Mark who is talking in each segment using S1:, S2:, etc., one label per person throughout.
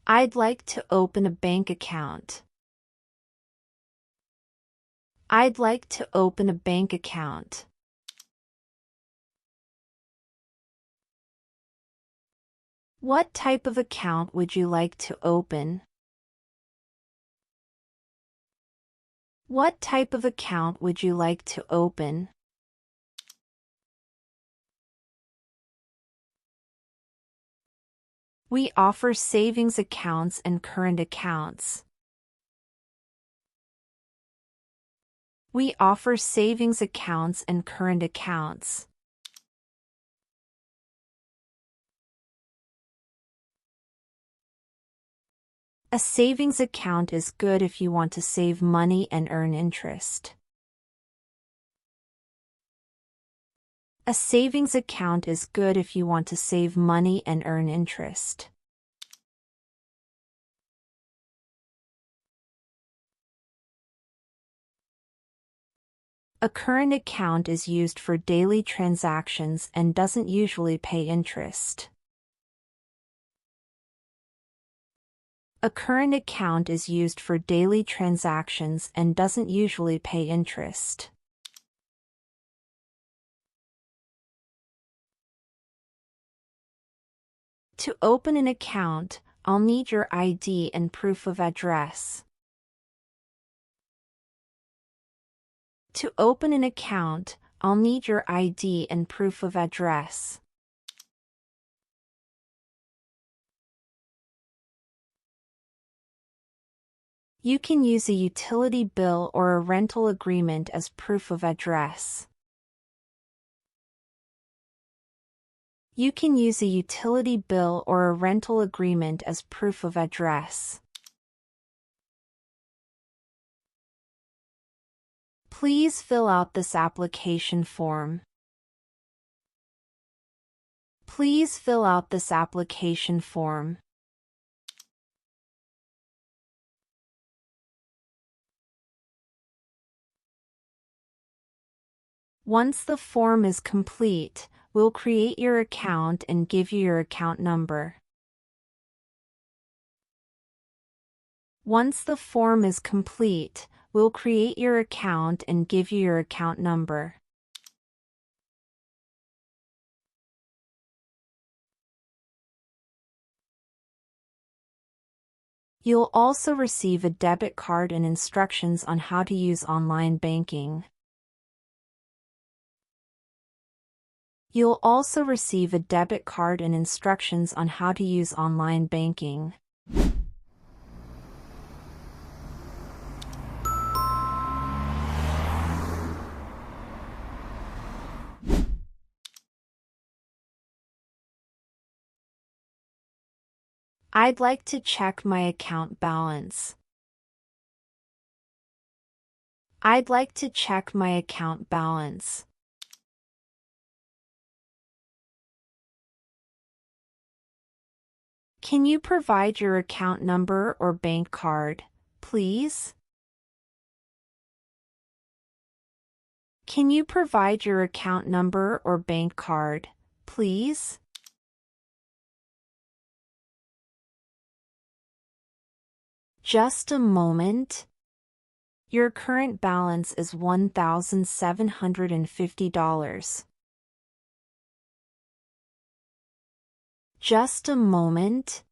S1: I'd like to open a bank account. I'd like to open a bank account. What type of account would you like to open? What type of account would you like to open? We offer savings accounts and current accounts. We offer savings accounts and current accounts. A savings account is good if you want to save money and earn interest. A savings account is good if you want to save money and earn interest. A current account is used for daily transactions and doesn't usually pay interest. A current account is used for daily transactions and doesn't usually pay interest. To open an account, I'll need your ID and proof of address. To open an account, I'll need your ID and proof of address. You can use a utility bill or a rental agreement as proof of address. You can use a utility bill or a rental agreement as proof of address. Please fill out this application form. Please fill out this application form. Once the form is complete, we'll create your account and give you your account number. Once the form is complete, we'll create your account and give you your account number. You'll also receive a debit card and instructions on how to use online banking. You'll also receive a debit card and instructions on how to use online banking. I'd like to check my account balance. I'd like to check my account balance. Can you provide your account number or bank card, please? Can you provide your account number or bank card, please? Just a moment. Your current balance is $1,750. Just a moment.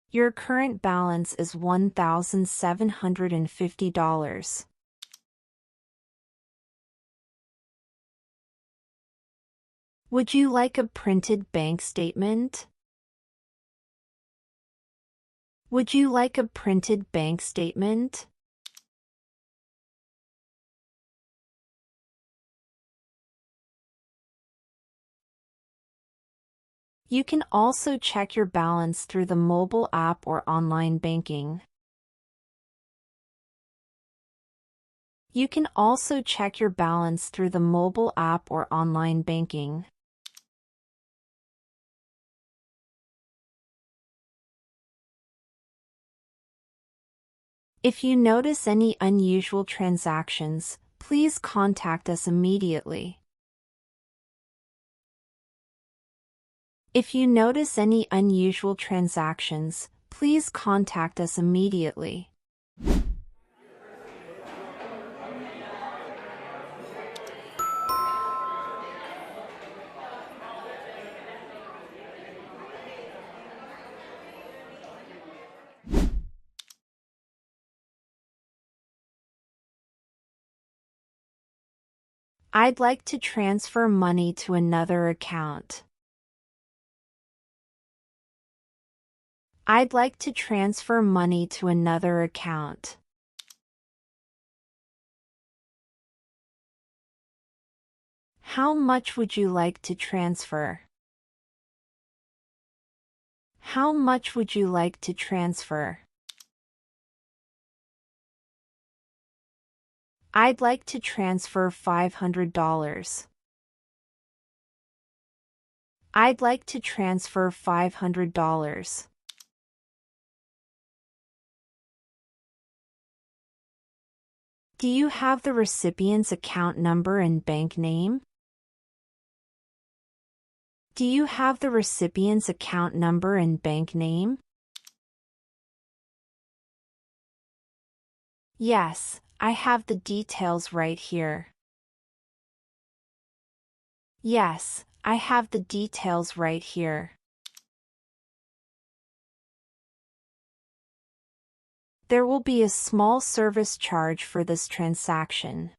S1: Your current balance is $1,750. Would you like a printed bank statement? Would you like a printed bank statement? You can also check your balance through the mobile app or online banking. You can also check your balance through the mobile app or online banking. If you notice any unusual transactions, please contact us immediately. If you notice any unusual transactions, Please contact us immediately. I'd like to transfer money to another account. I'd like to transfer money to another account. How much would you like to transfer? How much would you like to transfer? I'd like to transfer $500. I'd like to transfer $500. Do you have the recipient's account number and bank name? Do you have the recipient's account number and bank name? Yes, I have the details right here. Yes, I have the details right here. There will be a small service charge for this transaction.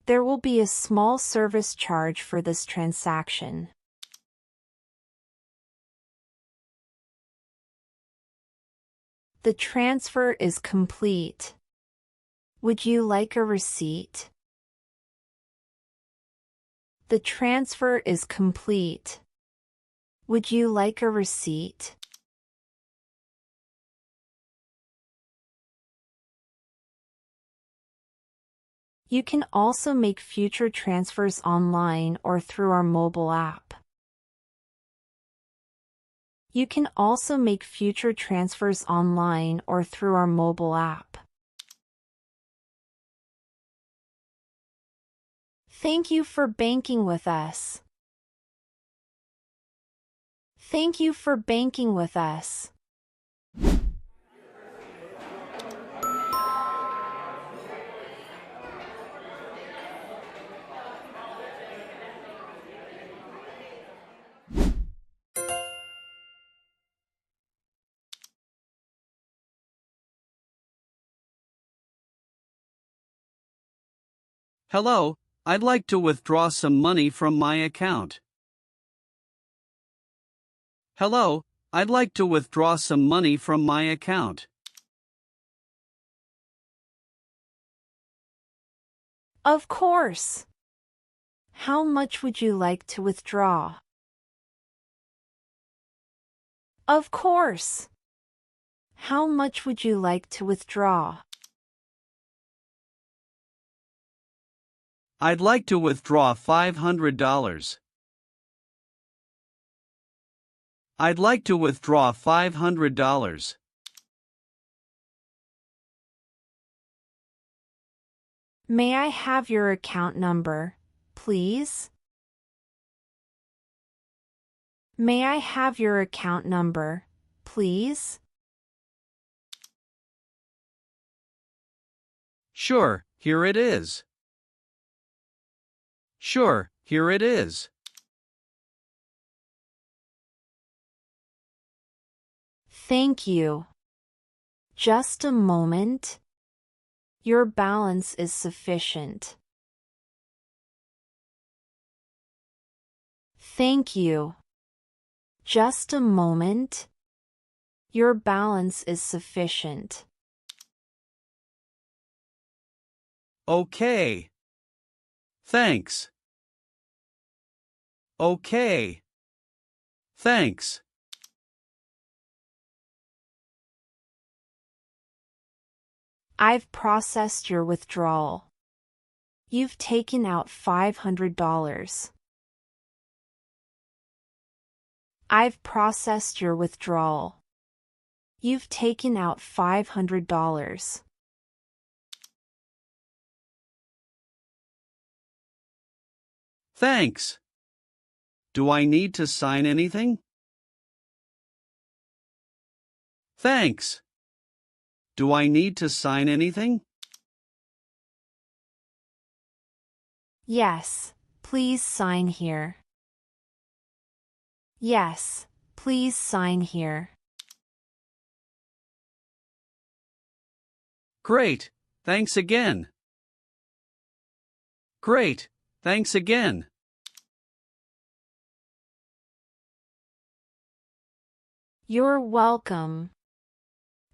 S1: There will be a small service charge for this transaction. The transfer is complete. Would you like a receipt? The transfer is complete. Would you like a receipt? You can also make future transfers online or through our mobile app. You can also make future transfers online or through our mobile app. Thank you for banking with us. Thank you for banking with us.
S2: Hello, I'd like to withdraw some money from my account. Hello, I'd like to withdraw some money from my account.
S1: Of course. How much would you like to withdraw? Of course. How much would you like to withdraw?
S2: I'd like to withdraw $500. I'd like to withdraw $500.
S1: May I have your account number, please? May I have your account number, please?
S2: Sure, here it is. Sure, here it is.
S1: Thank you. Just a moment. Your balance is sufficient. Thank you. Just a moment. Your balance is sufficient.
S2: Okay. Thanks. Okay. Thanks.
S1: I've processed your withdrawal. You've taken out $500. I've processed your withdrawal. You've taken out $500.
S2: Thanks. Do I need to sign anything? Thanks. Do I need to sign anything?
S1: Yes, please sign here. Yes, please sign here.
S2: Great, thanks again. Great, thanks again.
S1: You're welcome.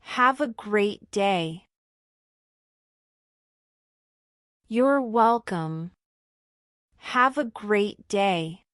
S1: Have a great day. You're welcome. Have a great day.